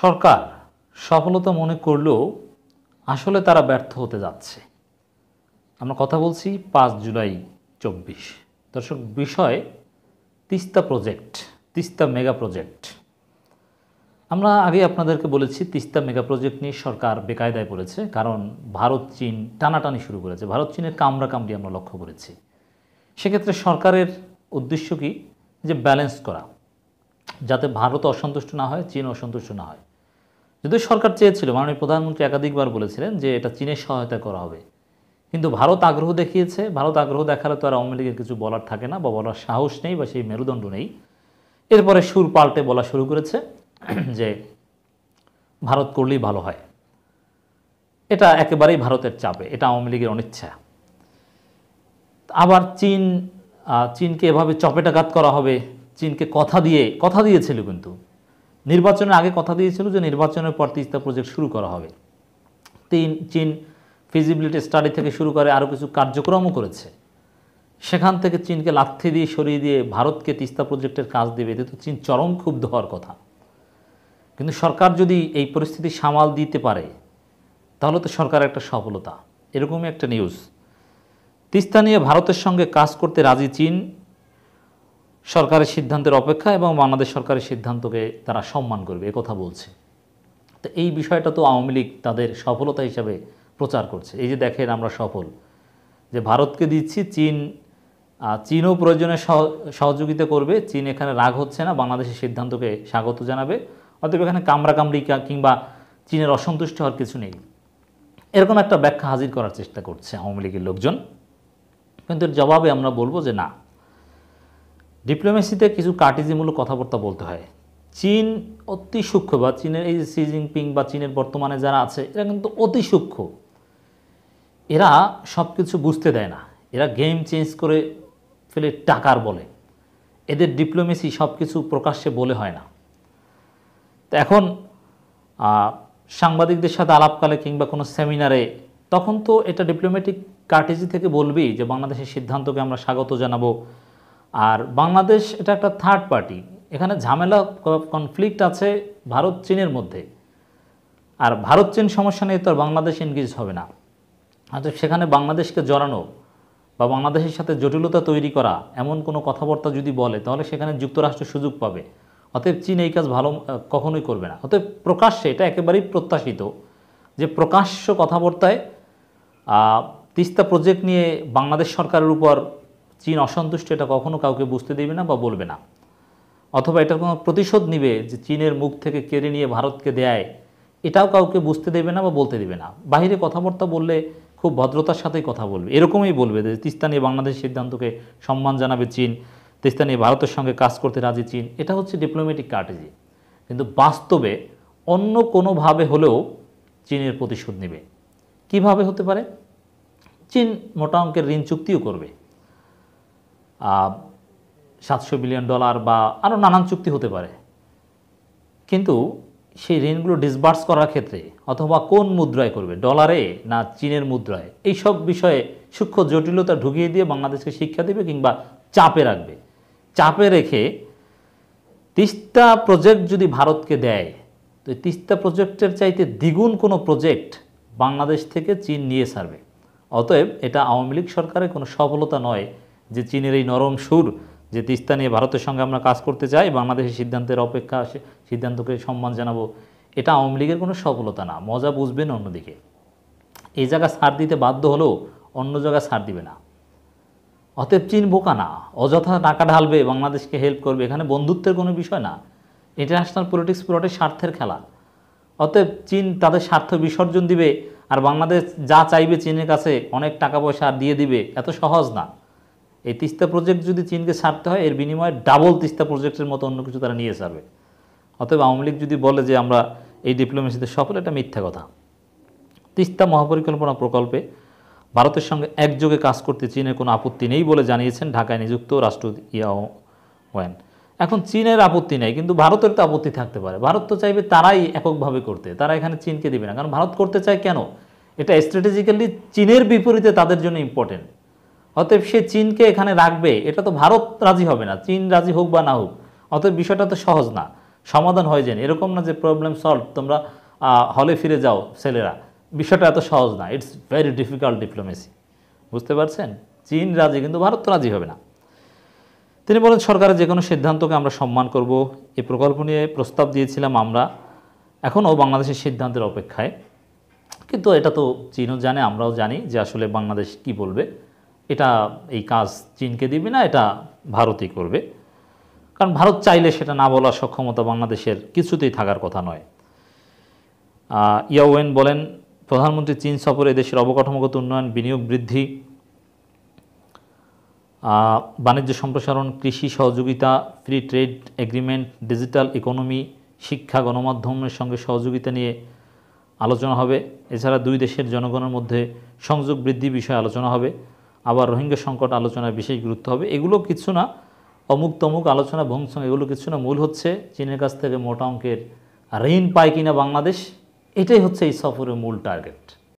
সরকার সফলতা মনে করলেও আসলে তারা ব্যর্থ হতে যাচ্ছে। আমরা কথা বলছি 5 জুলাই 24। দর্শক, বিষয় Teesta project, Teesta mega project. আমরা আগে আপনাদেরকে বলেছি তিস্তা মেগা প্রজেক্ট নিয়ে সরকার বেকায়দায় পড়েছে, কারণ ভারত চীন টানাটানি শুরু করেছে। ভারত চীনের কামড়াকামড়ি আমরা লক্ষ্য করেছি। সেক্ষেত্রে সরকারের উদ্দেশ্য কি? যে ব্যালেন্স করা, যাতে ভারত অসন্তুষ্ট না হয়, চীন অসন্তুষ্ট না হয়। যদিও সরকার চেয়েছিল, মাননীয় প্রধানমন্ত্রী একাধিকবার বলেছিলেন যে এটা চীনের সহায়তা করা হবে, কিন্তু ভারত আগ্রহ দেখিয়েছে। ভারত আগ্রহ দেখালে তো আর আওয়ামী লীগের কিছু বলার থাকে না, বা বলার সাহস নেই, বা সেই মেরুদণ্ড নেই। এরপরে সুর পাল্টে বলা শুরু করেছে যে ভারত করলেই ভালো হয়। এটা একেবারেই ভারতের চাপে, এটা আওয়ামী লীগের অনিচ্ছা। আবার চীনকে এভাবে চপেটাঘাত করা হবে। চীনকে কথা দিয়েছিল, কিন্তু নির্বাচনের আগে কথা দিয়েছিল যে নির্বাচনের পর তিস্তা প্রজেক্ট শুরু করা হবে। চীন ফিজিবিলিটি স্টাডি থেকে শুরু করে আরও কিছু কার্যক্রমও করেছে। সেখান থেকে চীনকে লাথি দিয়ে সরিয়ে দিয়ে ভারতকে তিস্তা প্রজেক্টের কাজ দেবে, এতে তো চীন চরম ক্ষুব্ধ হওয়ার কথা। কিন্তু সরকার যদি এই পরিস্থিতি সামাল দিতে পারে, তাহলে তো সরকার একটা সফলতা। এরকমই একটা নিউজ। তিস্তা নিয়ে ভারতের সঙ্গে কাজ করতে রাজি চীন, সরকারের সিদ্ধান্তের অপেক্ষা, এবং বাংলাদেশ সরকারের সিদ্ধান্তকে তারা সম্মান করবে, একথা বলছে। তো এই বিষয়টা তো আওয়ামী লীগ তাদের সফলতা হিসাবে প্রচার করছে। এই যে দেখেন, আমরা সফল, যে ভারতকে দিচ্ছি, চীনও প্রয়োজনে সহযোগিতা করবে। চীন এখানে রাগ হচ্ছে না, বাংলাদেশের সিদ্ধান্তকে স্বাগত জানাবে। অতএব এখানে কামড়াকামড়ি কিংবা চীনের অসন্তুষ্ট হওয়ার কিছু নেই, এরকম একটা ব্যাখ্যা হাজির করার চেষ্টা করছে আওয়ামী লীগের লোকজন। কিন্তু এর জবাবে আমরা বলবো যে না, ডিপ্লোমেসিতে কিছু কার্টিজিমূলক কথাবার্তা বলতে হয়। চীন অতি সূক্ষ্ম, বা চীনের এই যে শি জিনপিং বা চীনের বর্তমানে যারা আছে, এরা কিন্তু অতি সূক্ষ্ম। এরা সব কিছু বুঝতে দেয় না, এরা গেম চেঞ্জ করে ফেলে টাকার বলে। এদের ডিপ্লোমেসি সব কিছু প্রকাশ্যে বলে হয় না। তো এখন সাংবাদিকদের সাথে আলাপকালে কিংবা কোনো সেমিনারে, তখন তো এটা ডিপ্লোম্যাটিক কার্টেজি থেকে বলবেই যে বাংলাদেশের সিদ্ধান্তকে আমরা স্বাগত জানাবো। আর বাংলাদেশ এটা একটা থার্ড পার্টি, এখানে ঝামেলা কনফ্লিক্ট আছে ভারত চীনের মধ্যে। আর ভারত চীন সমস্যা নিয়ে তো আর বাংলাদেশ এনগেজ হবে না। অর্থাৎ সেখানে বাংলাদেশকে জড়ানো বা বাংলাদেশের সাথে জটিলতা তৈরি করা এমন কোনো কথাবার্তা যদি বলে, তাহলে সেখানে যুক্তরাষ্ট্র সুযোগ পাবে। অতএব চীন এই কাজ কখনোই করবে না। অতএব প্রকাশ্যে, এটা একেবারেই প্রত্যাশিত যে প্রকাশ্য কথাবার্তায় তিস্তা প্রজেক্ট নিয়ে বাংলাদেশ সরকারের উপর চীন অসন্তুষ্ট, এটা কখনো কাউকে বুঝতে দেবে না বা বলবে না। অথবা এটার কোনো প্রতিশোধ নিবে যে চীনের মুখ থেকে কেড়ে নিয়ে ভারতকে দেয়, এটাও কাউকে বুঝতে দেবে না বা বলতে দেবে না। বাহিরে কথাবার্তা বললে খুব ভদ্রতার সাথেই কথা বলবে, এরকমই বলবে যে তিস্তা নিয়ে বাংলাদেশের সিদ্ধান্তকে সম্মান জানাবে চীন, তিস্তা নিয়ে ভারতের সঙ্গে কাজ করতে রাজি চীন। এটা হচ্ছে ডিপ্লোম্যাটিক কার্টেজি। কিন্তু বাস্তবে অন্য কোনোভাবে হলেও চীনের প্রতিশোধ নেবে। কিভাবে হতে পারে? চীন মোটা অঙ্কের ঋণ চুক্তিও করবে, $700 বিলিয়ন বা আরও নানান চুক্তি হতে পারে। কিন্তু সেই ঋণগুলো ডিসবার্স করার ক্ষেত্রে অথবা কোন মুদ্রায় করবে, ডলারে না চীনের মুদ্রায়, এইসব বিষয়ে সূক্ষ্ম জটিলতা ঢুকিয়ে দিয়ে বাংলাদেশকে শিক্ষা দেবে কিংবা চাপে রাখবে। চাপে রেখে তিস্তা প্রজেক্ট যদি ভারতকে দেয়, তো তিস্তা প্রজেক্টের চাইতে দ্বিগুণ কোনো প্রজেক্ট বাংলাদেশ থেকে চীন নিয়ে ছাড়বে। অতএব এটা আওয়ামী লীগ সরকারের কোনো সফলতা নয় যে চীনের এই নরম সুর যে তিস্তা নিয়ে ভারতের সঙ্গে আমরা কাজ করতে চাই, বাংলাদেশের সিদ্ধান্তের অপেক্ষা, সিদ্ধান্তকে সম্মান জানাবো, এটা আওয়ামী লীগের কোনো সফলতা না। মজা বুঝবেন অন্যদিকে। এই জায়গা ছাড় দিতে বাধ্য হলেও অন্য জায়গায় ছাড় দিবে না। অতএব চীন বোকা না, অযথা টাকা ঢালবে, বাংলাদেশকে হেল্প করবে। এখানে বন্ধুত্বের কোনো বিষয় না, ইন্টারন্যাশনাল পলিটিক্স পুরোটাই স্বার্থের খেলা। অতএব চীন তাদের স্বার্থ বিসর্জন দিবে, আর বাংলাদেশ যা চাইবে চীনের কাছে অনেক টাকা পয়সা দিয়ে দিবে, এত সহজ না। এই তিস্তা প্রজেক্ট যদি চীনকে ছাড়তে হয়, এর বিনিময়ে ডাবল তিস্তা প্রজেক্টের মতো অন্য কিছু তারা নিয়ে ছাড়বে। অতএব আওয়ামী লীগ যদি বলে যে আমরা এই ডিপ্লোমেসিতে সফল, এটা মিথ্যা কথা। তিস্তা মহাপরিকল্পনা প্রকল্পে ভারতের সঙ্গে একযোগে কাজ করতে চীনের কোনো আপত্তি নেই বলে জানিয়েছেন ঢাকায় নিযুক্ত রাষ্ট্রদূত ইয়াও ওয়েন। এখন চীনের আপত্তি নেই, কিন্তু ভারতের তো আপত্তি থাকতে পারে। ভারত তো চাইবে তারাই এককভাবে করতে, তারা এখানে চীনকে দেবে না। কারণ ভারত করতে চায় কেন? এটা স্ট্র্যাটেজিক্যালি চীনের বিপরীতে তাদের জন্য ইম্পর্টেন্ট। অতএব সে চীনকে এখানে রাখবে, এটা তো ভারত রাজি হবে না, চীন রাজি হোক বা না হোক। অতএব বিষয়টা তো সহজ না। সমাধান হয়ে যায়, এরকম না যে প্রবলেম সলভ, তোমরা হলে ফিরে যাও ছেলেরা। বিষয়টা এত সহজ না, ইটস ভেরি ডিফিকাল্ট ডিপ্লোমেসি। বুঝতে পারছেন? চীন রাজি, কিন্তু ভারত তো রাজি হবে না। তিনি বলেন, সরকারের যে কোনো সিদ্ধান্তকে আমরা সম্মান করব। এই প্রকল্প নিয়ে প্রস্তাব দিয়েছিলাম আমরা, এখনও বাংলাদেশের সিদ্ধান্তের অপেক্ষায়। কিন্তু এটা তো চীনও জানে, আমরাও জানি যে আসলে বাংলাদেশ কি বলবে। এটা এই কাজ চীনকে দিবে না, এটা ভারতই করবে। কারণ ভারত চাইলে সেটা না বলার সক্ষমতা বাংলাদেশের কিছুতেই থাকার কথা নয়। ইয়াওয়েন বলেন, প্রধানমন্ত্রী চীন সফরে দেশের অবকাঠামোগত উন্নয়ন, বিনিয়োগ বৃদ্ধি, বাণিজ্য সম্প্রসারণ, কৃষি সহযোগিতা, free trade agreement, digital economy, শিক্ষা, গণমাধ্যমের সঙ্গে সহযোগিতা নিয়ে আলোচনা হবে। এছাড়া দুই দেশের জনগণের মধ্যে সংযোগ বৃদ্ধি বিষয়ে আলোচনা হবে। আবার রোহিঙ্গা সংকট আলোচনায় বিশেষ গুরুত্ব হবে। এগুলো কিছু না, অমুক তমুক আলোচনা ভংসং, এগুলো কিছু না। মূল হচ্ছে চীনের কাছ থেকে মোটা অঙ্কের ঋণ পায় কিনা বাংলাদেশ, এটাই হচ্ছে এই সফরের মূল টার্গেট।